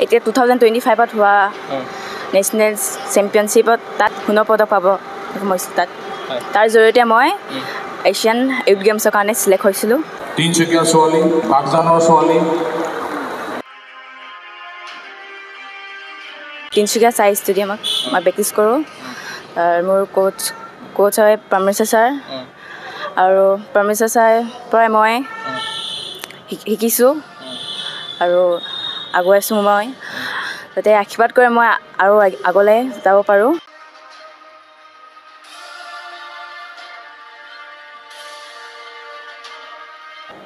এতিয়া 2025ত হোৱা নেশ্যনেল চেম্পিয়নশ্বিপত তাত সোণৰ পদক পাব সোমাইছোঁ তাত তাৰ জৰিয়তে মই এছিয়ান ইউথ গেমছৰ কাৰণে চিলেক্ট হৈছিলোঁ তিনিচুকীয়া ছোৱালী বাগজানৰ ছোৱালী তিনিচুকীয়া চাই ষ্টেডিয়ামত মই প্ৰেক্টিছ কৰোঁ মোৰ কোচ হয় পাৰমেশ্বৰ ছাৰ আৰু পাৰমেশ্বৰ ছাৰ পৰাই মই শিকিছোঁ আৰু আগুৱাইছোঁ মই যাতে আশীৰ্বাদ কৰে মই আৰু আগলৈ যাব পাৰোঁ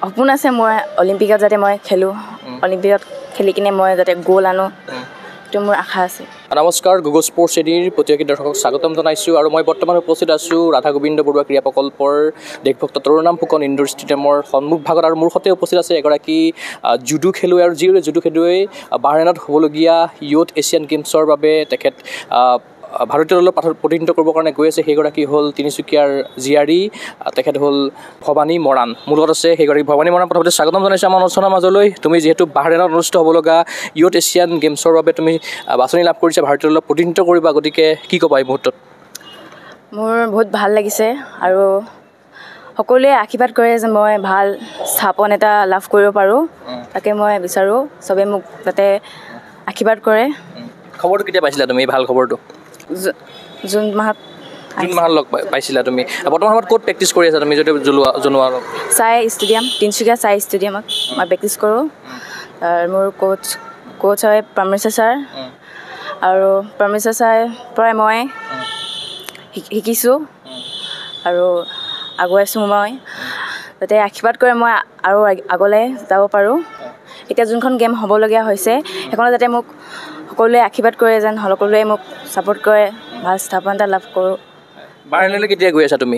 সপোন আছে মই অলিম্পিকত যাতে মই খেলোঁ অলিম্পিকত খেলি কিনে মই যাতে গ'ল আনো এইটো মোৰ আশা আছে নমস্কাৰ গুগল স্পৰ্টছ এডিৰ প্ৰতিযোগী দৰ্শকক স্বাগতম জনাইছোঁ আৰু মই বৰ্তমান উপস্থিত আছোঁ ৰাধা গোবিন্দ বৰুৱা ক্ৰীড়া প্ৰকল্পৰ দেশভক্ত তৰুণৰাম ফুকন ইনডোৰ ষ্টেডিয়ামৰ সন্মুখ ভাগত আৰু মোৰ সৈতে উপস্থিত আছে এগৰাকী জুডো খেলুৱৈ আৰু যিয়ে জুডো খেলুৱৈ বাহৰেইনত হ'বলগীয়া ইউথ এছিয়ান গেমছৰ বাবে তেখেত ভাৰতীয় দলত প্ৰতিনিধিত্ব কৰিবৰ কাৰণে গৈ আছে সেইগৰাকী হ'ল তিনিচুকীয়াৰ জীয়াৰী তেখেত হ'ল ভৱানী মৰাণ মোৰ লগত আছে সেইগৰাকী ভৱানী মৰাণ প্ৰথমতে স্বাগতম জনাইছোঁ আমাৰ অনুষ্ঠানৰ মাজলৈ তুমি যিহেতু বাহৰেইনত অনুষ্ঠিত হ'ব লগা ইউথ এছিয়ান গেমছৰ বাবে তুমি বাছনি লাভ কৰিছা ভাৰতীয় দলত প্ৰতিনিধিত্ব কৰিবা গতিকে কি ক'বা এই মুহূৰ্তত মোৰ বহুত ভাল লাগিছে আৰু সকলোৱে আশীৰ্বাদ কৰে যে মই ভাল স্থাপন এটা লাভ কৰিব পাৰোঁ তাকে মই বিচাৰোঁ চবে মোক যাতে আশীৰ্বাদ কৰে খবৰটো কেতিয়া পাইছিলা তুমি এই ভাল খবৰটো জুন মাহত লগ পাইছিলা তুমি বৰ্তমান সময়ত ক'ত প্ৰেক্টিছ কৰি আছা তুমি যদি জনোৱা অলপ চাই ষ্টেডিয়াম তিনিচুকীয়া চাই ষ্টেডিয়ামত মই প্ৰেক্টিছ কৰোঁ মোৰ কোচ হয় পাৰমেশ্বৰ ছাৰ আৰু পাৰমেশ্বৰ ছাৰ পৰাই মই শিকিছোঁ আৰু আগুৱাইছোঁ মই যাতে আশীৰ্বাদ কৰে মই আৰু আগলৈ যাব পাৰোঁ এতিয়া যোনখন গেম হ'বলগীয়া হৈছে সেইখনত যাতে মোক সকলোৱে আশীৰ্বাদ কৰে যেন সকলোৱে মোক ছাপোৰ্ট কৰে ভাল স্থাপন এটা লাভ কৰোঁ বাহিৰলৈ কেতিয়া গৈ আছা তুমি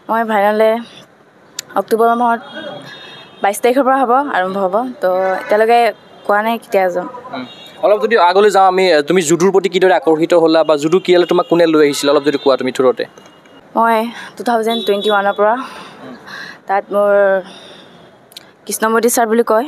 মই ফাইনেললৈ অক্টোবৰ মাহত 22 তাৰিখৰ পৰা হ'ব আৰম্ভ হ'ব তো এতিয়ালৈকে কোৱা নাই কেতিয়া যাম অলপ যদি আগলৈ যাওঁ আমি তুমি জুডোৰ প্ৰতি কিদৰে আকৰ্ষিত হ'লা বা জুডো কি হ'লে তোমাক কোনে লৈ আহিছিল অলপ যদি কোৱা তুমি থোৰতে মই 2021ৰ পৰা তাত মোৰ কৃষ্ণমূৰ্তি ছাৰ বুলি কয়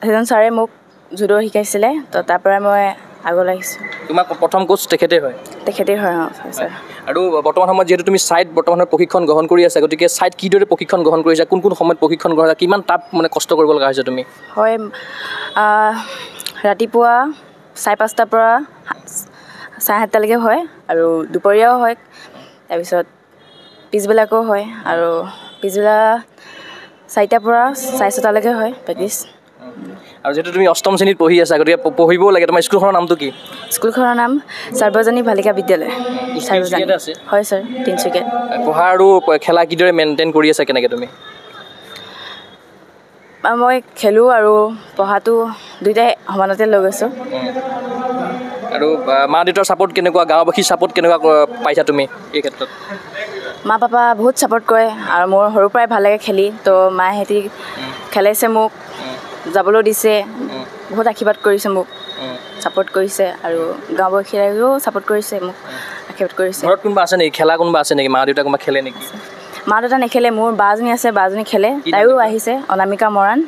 সেইজন ছাৰে মোক জুডো শিকাইছিলে তো তাৰ পৰা মই আগলৈ আহিছোঁ তোমাক প্ৰথম কোচ তেখেতেই হয় ছাৰ আৰু বৰ্তমান সময়ত যিহেতু তুমি ছাইট বৰ্তমানৰ প্ৰশিক্ষণ গ্ৰহণ কৰি আছা গতিকে ছাইট কিদৰে প্ৰশিক্ষণ গ্ৰহণ কৰিছা কোন সময়ত প্ৰশিক্ষণ গ্ৰহণ কৰিছা কিমান তাত মানে কষ্ট কৰিব লগা হৈছে তুমি হয় ৰাতিপুৱা 5:30 পৰা 7:30লৈকে হয় আৰু দুপৰীয়াও হয় তাৰপিছত পিছবেলাকো হয় আৰু পিছবেলা 4টাৰ পৰা 6:30লৈকে হয় প্ৰেক্টিছ আৰু যিহেতু তুমি অষ্টম শ্ৰেণীত পঢ়ি আছা গতিকে পঢ়িবও লাগে তোমাৰ স্কুলখনৰ নামটো কি স্কুলখনৰ নাম সাৰ্বজনীন বালিকা বিদ্যালয় হয় ছাৰ তিনিচুকীয়াত পঢ়া আৰু খেলা কিদৰে মেইনটেইন কৰি আছা কেনেকৈ তুমি মই খেলোঁ আৰু পঢ়াটো দুয়োটাই সমানতে লৈ গৈছোঁ আৰু মা দেউতাৰ ছাপোৰ্ট কেনেকুৱা গাঁওবাসীৰ ছাপোৰ্ট কেনেকুৱা পাইছা তুমি এই ক্ষেত্ৰত মা পাপা বহুত ছাপোৰ্ট কৰে আৰু মোৰ সৰুৰ পৰাই ভাল লাগে খেলি তো মাহঁতি খেলাইছে মোক যাবলৈ দিছে বহুত আশীৰ্বাদ কৰিছে মোক ছাপোৰ্ট কৰিছে আৰু গাঁওবাসী ৰাইজেও ছাপোৰ্ট কৰিছে মোক আশীৰ্বাদ কৰিছে ঘৰত কোনোবা আছে নেকি খেলা কোনোবা আছে নেকি মা দেউতা কোনোবা খেলে নেকি মা দেউতা নেখেলে মোৰ বাজনী আছে বাজনী খেলে তাইও আহিছে অনামিকা মৰাণ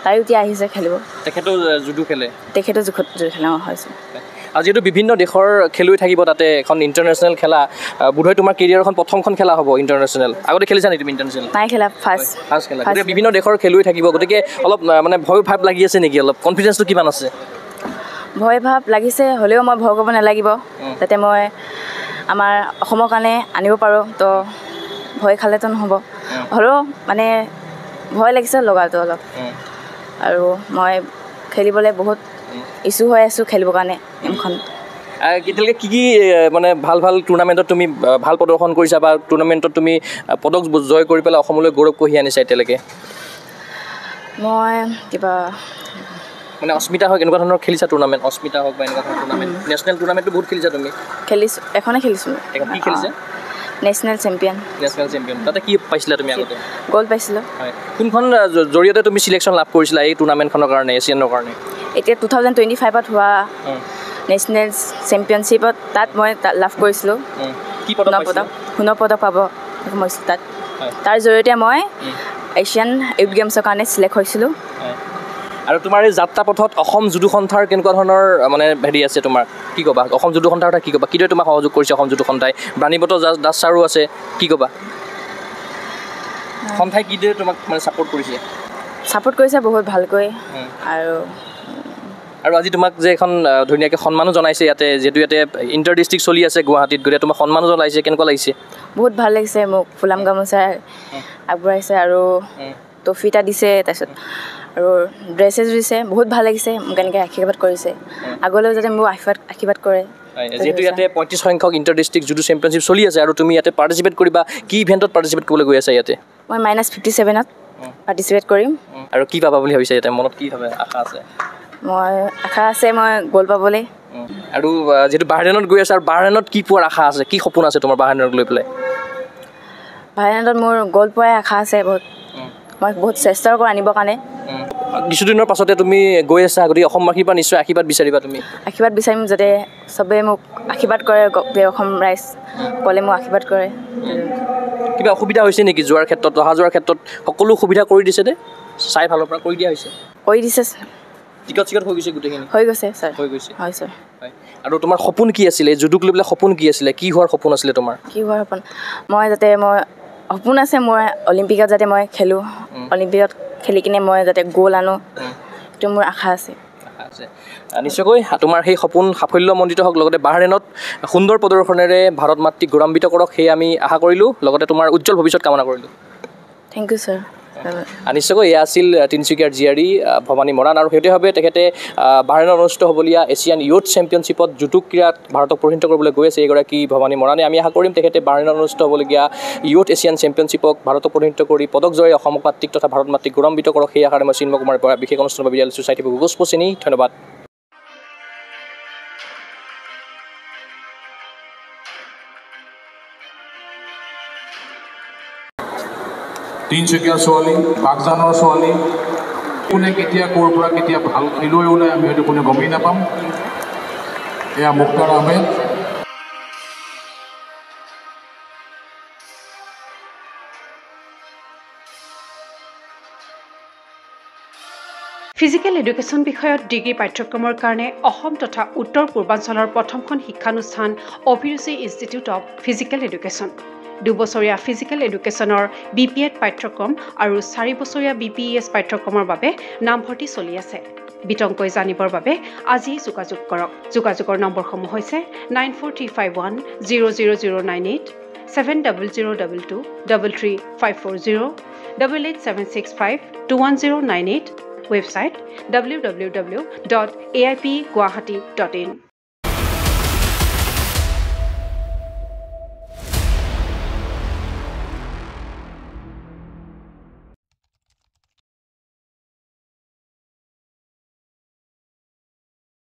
তাইও এতিয়া আহিছে খেলিব তেখেতো জুডো খেলে তেখেতো জুডো খেলা হৈছে আৰু যিহেতু বিভিন্ন দেশৰ খেলুৱৈ থাকিব তাতে এখন ইণ্টাৰনেশ্যনেল খেলা বোধহয় তোমাৰ কেৰিয়াৰখন প্ৰথমখন খেলা হ'ব ইণ্টাৰনেশ্যনেল আগতে খেলিছা নেকি তুমি ইণ্টাৰনেশ্যনেল নাই খেলা ফাৰ্ষ্ট খেলা গতিকে বিভিন্ন দেশৰ খেলুৱৈ থাকিব গতিকে অলপ মানে ভয় ভাৱ লাগি আছে নেকি অলপ কনফিডেঞ্চটো কিমান আছে ভয় ভাৱ লাগিছে হ'লেও মই ভয় কৰিব নালাগিব যাতে মই আমাৰ অসমৰ কাৰণে আনিব পাৰোঁ তো ভয় খালেতো নহ'ব হ'লেও মানে ভয় লাগিছে লগাটো অলপ আৰু মই খেলিবলৈ বহুত ইচ্ছু হৈ আছোঁ খেলিবৰ কাৰণে গেমখন এতিয়ালৈকে কি মানে ভাল টুৰ্ণামেণ্টত তুমি ভাল প্ৰদৰ্শন কৰিছা বা টুৰ্ণামেণ্টত তুমি পদক জয় কৰি পেলাই অসমলৈ গৌৰৱ কঢ়িয়াই আনিছা এতিয়ালৈকে মই কিবা মানে অস্মিতা হওক এনেকুৱা ধৰণৰ খেলিছা টুৰ্ণামেণ্ট অস্মিতা হওক বা এনেকুৱা ধৰণৰ টুৰ্ণামেণ্ট নেশ্যনেল টুৰ্ণামেণ্টটো বহুত খেলিছা তুমি খেলিছোঁ এখনে খেলিছোঁ কি খেলিছা নেশ্যনেল চেম্পিয়ন তাতে কি পাইছিলা তুমি আগতে গ'ল্ড পাইছিলোঁ হয় কোনখন জৰিয়তে তুমি চিলেকশ্যন লাভ কৰিছিলা এই টুৰ্ণামেণ্টখনৰ কাৰণে এছিয়ানৰ কাৰণে এতিয়া 2025ত হোৱা নেশ্যনেল চেম্পিয়নশ্বিপত তাত মই লাভ কৰিছিলোঁ কি পদক সোণৰ পদক পাব সোমাইছোঁ তাত তাৰ জৰিয়তে মই এছিয়ান ইউথ গেমছৰ কাৰণে চিলেক্ট হৈছিলোঁ আৰু তোমাৰ এই যাত্ৰা পথত অসম জুডো সন্থাৰ কেনেকুৱা ধৰণৰ মানে হেৰি আছে তোমাৰ কি ক'বা অসম জুডো সন্থাৰ কথা কি ক'বা কিদৰে তোমাক সহযোগ কৰিছে অসম জুডো সন্থাই বাণীবত দাস ছাৰো আছে কি ক'বা সন্থাই কিদৰে তোমাক মানে ছাপোৰ্ট কৰিছে ছাপোৰ্ট কৰিছে বহুত ভালকৈ আৰু আজি তোমাক যে এখন ধুনীয়াকৈ সন্মানো জনাইছে ইয়াতে যিহেতু ইয়াতে ইণ্টাৰ ডিষ্ট্ৰিক্ট চলি আছে গুৱাহাটীত গতিকে তোমাক সন্মানো জনাইছে কেনেকুৱা লাগিছে বহুত ভাল লাগিছে মোক ফুলাম গামোচা আগবঢ়াইছে আৰু ট্ৰফি এটা দিছে তাৰপিছত আৰু ড্ৰেছেছ দিছে বহুত ভাল লাগিছে মোক এনেকৈ আশীৰ্বাদ কৰিছে আগলৈও যাতে মোক আশীৰ্বাদ কৰে যিহেতু ইয়াতে 35 সংখ্যক ইণ্টাৰ ডিষ্ট্ৰিক্ট জুডো চেম্পিয়নশ্বিপ চলি আছে আৰু তুমি ইয়াতে পাৰ্টিচিপেট কৰিবা কি ইভেণ্টত পাৰ্টিচিপেট কৰিবলৈ গৈ আছা ইয়াতে মই -57ত পাৰ্টিচিপেট কৰিম আৰু কি পাবা বুলি ভাবিছা ইয়াতে মনত কি ভাবে আশা আছে মই আশা আছে মই গ'ল পাবলৈ আৰু যিহেতু বাহৰেইনত গৈ আছে আৰু বাহৰেইনত কি পোৱাৰ আশা আছে কি সপোন আছে তোমাৰ বাহৰেইনত লৈ পেলাই বাহৰেইনত মোৰ গ'ল পোৱাৰ আশা আছে বহুত মই বহুত চেষ্টা কৰোঁ আনিবৰ কাৰণে কিছুদিনৰ পাছতে তুমি গৈ আছা গতিকে অসমবাসীৰ পৰা নিশ্চয় আশীৰ্বাদ বিচাৰিবা তুমি আশীৰ্বাদ বিচাৰিম যাতে চবেই মোক আশীৰ্বাদ কৰে অসম ৰাইজ ক'লে মোক আশীৰ্বাদ কৰে কিবা অসুবিধা হৈছে নেকি যোৱাৰ ক্ষেত্ৰত অহা যোৱাৰ ক্ষেত্ৰত সকলো সুবিধা কৰি দিছে নে চাই ফালৰ পৰা কৰি দিয়া হৈছে কৰি দিছে টিকট হৈ গৈছে গোটেইখিনি হৈ গৈছে ছাৰ হৈ গৈছে হয় ছাৰ আৰু তোমাৰ সপোন কি আছিলে জুডোক লৈ পেলাই সপোন কি আছিলে কি হোৱাৰ সপোন আছিলে তোমাৰ কি হোৱাৰ সপোন মই সপোন আছে মই অলিম্পিকত যাতে মই খেলোঁ অলিম্পিকত খেলি কিনে মই যাতে গ'ল আনো সেইটো মোৰ আশা আছে নিশ্চয়কৈ তোমাৰ সেই সপোন সাফল্যমণ্ডিত হওক লগতে বাহৰেইনত সুন্দৰ প্ৰদৰ্শনেৰে ভাৰত মাতৃক গৌৰৱান্বিত কৰক সেয়ে আমি আশা কৰিলোঁ লগতে তোমাৰ উজ্জ্বল ভৱিষ্যত কামনা কৰিলোঁ থেংক ইউ ছাৰ নিশ্চয়কৈ এয়া আছিল তিনিচুকীয়াৰ জীয়াৰী ভৱানী মৰাণ আৰু সেইটোভাৱে তেখেতে বাহৰেইনত অনুষ্ঠিত হ'বলগীয়া এছিয়ান ইউথ চেম্পিয়নশ্বিপত জুডো ক্ৰীড়াত ভাৰতক প্ৰতিনিধিত্ব কৰিবলৈ গৈ আছে এইগৰাকী ভৱানী মৰাণে আমি আশা কৰিম তেখেতে বাহৰেইনত অনুষ্ঠিত হ'বলগীয়া ইউথ এছিয়ান চেম্পিয়নশ্বিপক ভাৰতক প্ৰতিনিধিত্ব কৰি পদক জয় অসম মাতৃক তথা ভাৰত মাতৃক গৌৰৱান্বিত কৰক সেই আশাৰে মই চিন্ময় কুমাৰ বৰা বিশেষ অনুষ্ঠানৰ বিদ্যালয় ছ'চাইটি গোস্পচিনী ধন্যবাদ তিনিচুকীয়া ছোৱালী বাগজানৰ ছোৱালী কোনে কেতিয়া ক'ৰ পৰা কেতিয়া ভাল খেলুৱৈ ওলায় আমি হয়তো কোনে গমেই নাপাম এয়া মুক্তাৰ আহমেদ ফিজিকেল এডুকেশ্যন বিষয়ত ডিগ্ৰী পাঠ্যক্ৰমৰ কাৰণে অসম তথা উত্তৰ পূৰ্বাঞ্চলৰ প্ৰথমখন শিক্ষানুষ্ঠান অভিৰুচি ইনষ্টিটিউট অৱ ফিজিকেল এডুকেশ্যন 2 বছৰীয়া ফিজিকেল এডুকেশ্যনৰ BPEd পাঠ্যক্ৰম আৰু 4 বছৰীয়া BPES পাঠ্যক্ৰমৰ বাবে নামভৰ্তি চলি আছে বিতংকৈ জানিবৰ বাবে আজি যোগাযোগ কৰক যোগাযোগৰ নম্বৰসমূহ হৈছে 9435100098 700222 33540 88765210998 website www.aipguwahati.in